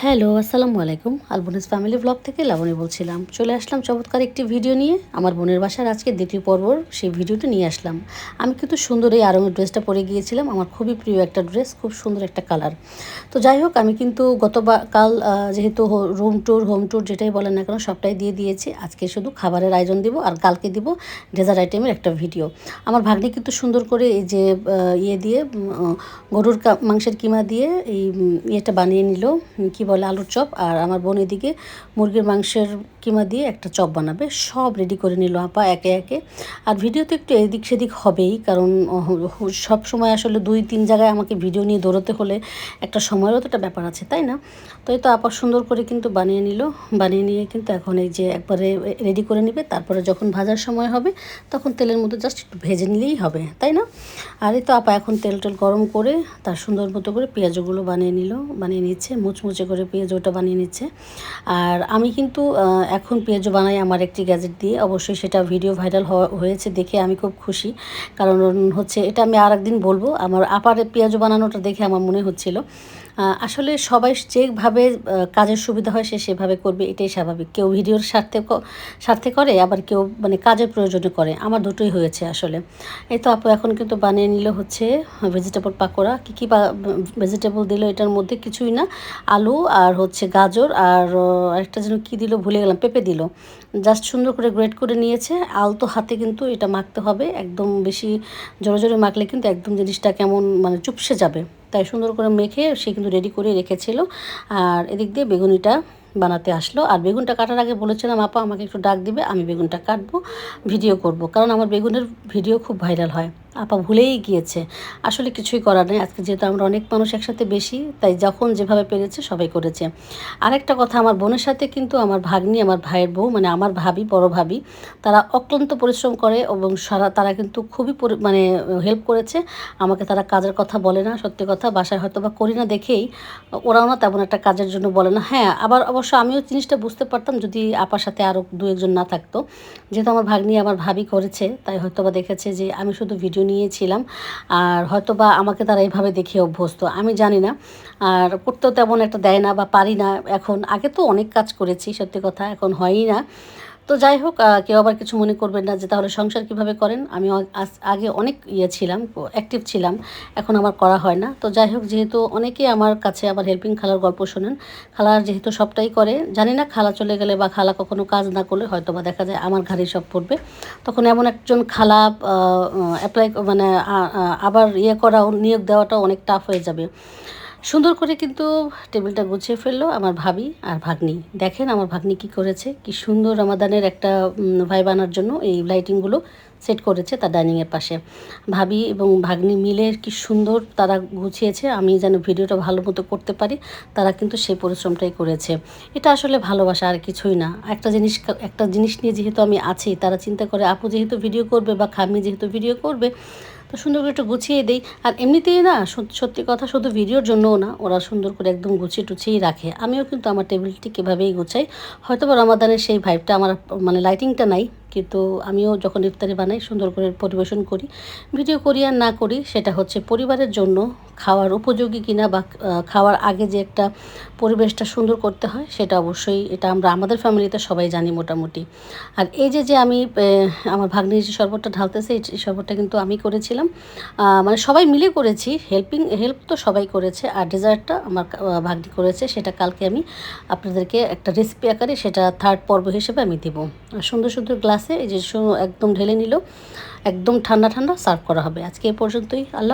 Hello, আসসালামু আলাইকুম। আলবনিস family blog থেকে লাবণী বলছিলাম। চলে আসলাম চমৎকার একটি ভিডিও নিয়ে। আমার বোনের বাসার আজকে দ্বিতীয় পর্বর সেই ভিডিওটি নিয়ে আসলাম। আমি কিন্তু সুন্দর এই আরঙের ড্রেসটা পরে গিয়েছিলাম। আমার খুবই প্রিয় একটা ড্রেস, খুব সুন্দর একটা কালার। তো যাই হোক, আমি কিন্তু কাল যেহেতু হোম ট্যুর যেটাই বলেন না কেন সবটাই দিয়ে দিয়েছি। আজকে শুধু খাবারের আয়োজন দিব আর কালকে দিব ডেজার্ট আইটেমের একটা ভিডিও। আমার ভাগ্নি কিন্তু সুন্দর করে এই যে ইয়ে দিয়ে গরুর মাংসের কিমা দিয়ে এই ইয়েটা বানিয়ে নিল, কি বলে, আলুর চপ। আর আমার বোন এদিকে মুরগির মাংসের কিমা দিয়ে একটা চপ বানাবে। সব রেডি করে নিল আপা একে একে। আর ভিডিও তো একটু এদিক সেদিক হবেই, কারণ সব সময় আসলে 2-3 জায়গায় আমাকে ভিডিও নিয়ে দৌড়াতে হলে একটা সময়েরও তো একটা ব্যাপার আছে, তাই না? তো এই তো আপা সুন্দর করে কিন্তু বানিয়ে নিল। বানিয়ে নিয়ে কিন্তু এখন এই যে একবারে রেডি করে নেবে, তারপরে যখন ভাজার সময় হবে তখন তেলের মধ্যে জাস্ট একটু ভেজে নিলেই হবে, তাই না? আর এই তো আপা এখন তেল গরম করে তার সুন্দর মতো করে পেঁয়াজগুলো বানিয়ে নিচ্ছে, মুচমুচে করে পেঁয়াজটা বানিয়ে নিচ্ছে। আর আমি কিন্তু এখন পেঁয়াজও বানাই আমার একটি গ্যাজেট দিয়ে। অবশ্যই সেটা ভিডিও ভাইরাল হয়েছে দেখে আমি খুব খুশি, কারণ হচ্ছে এটা আমি আর একদিন বলবো। আমার আপার পেঁয়াজও বানানোটা দেখে আমার মনে হচ্ছিল আসলে সবাই যেভাবে কাজের সুবিধা হয় সে সেভাবে করবে, এটাই স্বাভাবিক। কেউ ভিডিওর স্বার্থে করে, আবার কেউ মানে কাজের প্রয়োজনে করে। আমার দুটোই হয়েছে আসলে। এই তো আপু এখন কিন্তু বানিয়ে নিল হচ্ছে ভেজিটেবল পাকোড়া। কী ভেজিটেবল দিল এটার মধ্যে? কিছুই না, আলু আর হচ্ছে গাজর আর একটা যেন কী দিল ভুলে গেলাম, পেঁপে দিল। জাস্ট সুন্দর করে গ্রেট করে নিয়েছে। আলতো হাতে কিন্তু এটা মাখতে হবে, একদম বেশি জোরে জোরে মাখলে কিন্তু একদম জিনিসটা কেমন মানে চুপসে যাবে। তাই সুন্দর করে মেখে সে কিন্তু রেডি করে রেখেছিল। আর এদিক দিয়ে বেগুনিটা বানাতে আসলো। আর বেগুনটা কাটার আগে বলেছিলাম আপা আমাকে একটু ডাক দিবে, আমি বেগুনটা কাটবো, ভিডিও করব, কারণ আমার বেগুনের ভিডিও খুব ভাইরাল হয়। আপা ভুলেই গিয়েছে। আসলে কিছুই করার নেই, আজকে যেহেতু আমরা অনেক মানুষ একসাথে বেশি, তাই যখন যেভাবে পেরেছে সবাই করেছে। আরেকটা কথা, আমার বোনের সাথে কিন্তু আমার ভাগ্নি, আমার ভাইয়ের বউ, মানে আমার ভাবি, বড় ভাবি, তারা অক্লান্ত পরিশ্রম করে এবং তারা কিন্তু খুবই মানে হেল্প করেছে আমাকে। তারা কাজের কথা বলে না, সত্যি কথা, বাসায় হয়তো বা করি না দেখেই ওরাও না তেমন একটা কাজের জন্য বলে না। হ্যাঁ, আবার অবশ্য আমিও জিনিসটা বুঝতে পারতাম যদি আপার সাথে আরও 2-1 জন না থাকতো। যেহেতু আমার ভাগ্নি আমার ভাবি করেছে, তাই হয়তো বা দেখেছে যে আমি শুধু ভিডিও নিয়েছিলাম, আর হয়তো বা আমাকে তারা এইভাবে দেখে অভ্যস্ত, আমি জানি না। আর করতেও তেমন একটা দেয় না বা পারি না এখন। আগে তো অনেক কাজ করেছি, সত্যি কথা, এখন হয়ই না। তো যাই হোক, কেউ আবার কিছু মনে করবেন না যে তাহলে সংসার কিভাবে করেন। আমি আগে অনেক ছিলাম, অ্যাক্টিভ ছিলাম, এখন আমার করা হয় না। তো যাই হোক, যেহেতু অনেকেই আমার কাছে আবার হেল্পিং খালার গল্প শোনেন, খালার যেহেতু সবটাই করে, জানি না খালা চলে গেলে বা খালা কখনো কাজ না করলে হয়তো বা দেখা যায় আমার ঘাড়েই সব পড়বে। তখন এমন একজন খালা অ্যাপ্লাই মানে আবার নিয়োগ দেওয়াটাও অনেক টাফ হয়ে যাবে। সুন্দর করে কিন্তু টেবিলটা গুছিয়ে ফেললো আমার ভাবি আর ভাগ্নি। দেখেন আমার ভাগ্নি কি করেছে, কি সুন্দর রামাদানের একটা ভাইব আনার জন্য এই লাইটিংগুলো সেট করেছে তার ডাইনিংয়ের পাশে। ভাবি এবং ভাগ্নি মিলে কি সুন্দর তারা গুছিয়েছে। আমি যেন ভিডিওটা ভালো মতো করতে পারি, তারা কিন্তু সেই পরিশ্রমটাই করেছে। এটা আসলে ভালোবাসা, আর কিছুই না। একটা জিনিস নিয়ে যেহেতু আমি আছি, তারা চিন্তা করে আপু যেহেতু ভিডিও করবে বা খামি যেহেতু ভিডিও করবে, তো সুন্দর করে একটু গুছিয়ে দেই। আর এমনিতেই না, সত্যি কথা, শুধু ভিডিওর জন্যও না, ওরা সুন্দর করে একদম গুছিয়ে টুছিয়েই রাখে। আমিও কিন্তু আমার টেবিলটি কীভাবেই গুছাই। হয়তো বা রমাদানের সেই ভাইবটা আমার, মানে লাইটিংটা নাই, কিন্তু আমিও যখন ইফতারি বানাই সুন্দর করে পরিবেশন করি। ভিডিও করি আর না করি, সেটা হচ্ছে পরিবারের জন্য খাওয়ার উপযোগী কিনা বা খাওয়ার আগে যে একটা পরিবেশটা সুন্দর করতে হয়, সেটা অবশ্যই, এটা আমরা আমাদের ফ্যামিলিতে সবাই জানি মোটামুটি। আর এই যে আমি আমার ভাগ্নির যে শরবতটা ঢালতেছে, এই শরবতটা কিন্তু আমি করেছিলাম, মানে সবাই মিলে করেছি, হেল্প তো সবাই করেছে। আর ডেজার্টটা আমার ভাগ্নি করেছে, সেটা কালকে আমি আপনাদেরকে একটা রেসিপি আকারে সেটা 3rd পর্ব হিসেবে আমি দেবো। সুন্দর সুন্দর গ্লাসে এই যে একদম ঢেলে নিল, একদম ঠান্ডা ঠান্ডা সার্ভ করা হবে। আজকে এ পর্যন্তই। আল্লাহ।